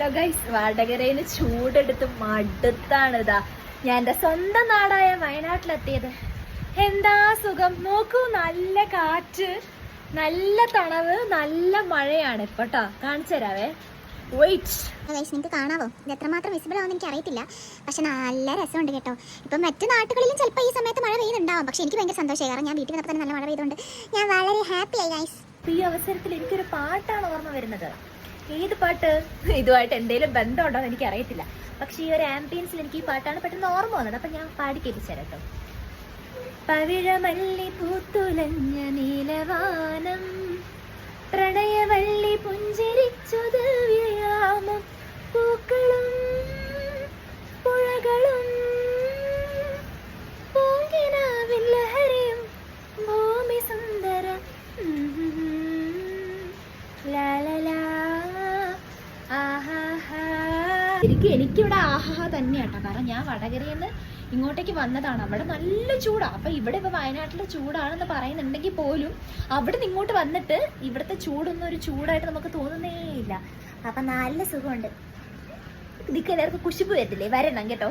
Hello guys, വടകരയിൽ ചൂടെടുത്ത് മടുത്താണിതാ ഞാൻ എൻ്റെ സ്വന്തം നാടായ വയനാട്ടിലെത്തിയത്. എന്താ സുഖം നോക്കൂ, നല്ല കാറ്റ്, നല്ല തണവ്, നല്ല മഴയാണ് ഇപ്പോട്ടോ. കാണിച്ചു തരാവേ, വെയിറ്റ്. നിങ്ങൾക്ക് കാണാവോ ഇത് എത്രമാത്രം വിസിബിൾ ആവുമെന്ന് എനിക്ക് അറിയത്തില്ല, പക്ഷെ നല്ല രസമുണ്ട് കേട്ടോ. ഇപ്പം മറ്റു നാട്ടുകളിലും ചിലപ്പോൾ ഈ സമയത്ത് മഴ പെയ്യുന്നുണ്ടാവും, പക്ഷെ എനിക്ക് ഭയങ്കര സന്തോഷമായി. കാരണം ഞാൻ വീട്ടിൽ നിന്ന് തന്നെ നല്ല മഴ പെയ്തുകൊണ്ട് ഞാൻ വളരെ ഹാപ്പിയായി ഗൈസ്. ഈ അവസരത്തിൽ എനിക്കൊരു പാട്ടാണ് ഓർമ്മ വരുന്നത്. ഏത് പാട്ട്? ഇതുമായിട്ട് എന്തെങ്കിലും ബന്ധമുണ്ടോ എന്ന് എനിക്ക് അറിയത്തില്ല, പക്ഷെ ഈ ഒരു ആംബിയൻസിൽ എനിക്ക് ഈ പാട്ടാണ് പെട്ടെന്ന് ഓർമ്മ വന്നത്. അപ്പൊ ഞാൻ പാടി കേൾപ്പിച്ചേരട്ടോ. പവിഴമല്ലി പൂത്തുലഞ്ഞ നീലവാനം, പ്രണയവള്ളി പുഞ്ചിരിച്ചത് വ്യായാമം, പൂക്കളും പുഴകളും പൂങ്കിനാവിൻ ലഹരിയും ഭൂമി സുന്ദര എനിക്കിവിടെ ആഹാ തന്നെയാട്ടോ. കാരണം ഞാൻ വടകരയിൽ നിന്ന് ഇങ്ങോട്ടേക്ക് വന്നതാണ്. അവിടെ നല്ല ചൂടാണ്. അപ്പൊ ഇവിടെ ഇപ്പൊ വയനാട്ടിലെ ചൂടാണെന്ന് പറയുന്നുണ്ടെങ്കിൽ പോലും അവിടെ നിന്ന് ഇങ്ങോട്ട് വന്നിട്ട് ഇവിടുത്തെ ചൂടൊന്നും ഒരു ചൂടായിട്ട് നമുക്ക് തോന്നുന്നേ ഇല്ല. അപ്പൊ നല്ല സുഖമുണ്ട്. ഇതിക്ക് എല്ലാവർക്കും കുശിപ്പ് വരത്തില്ലേ? വരണം കേട്ടോ.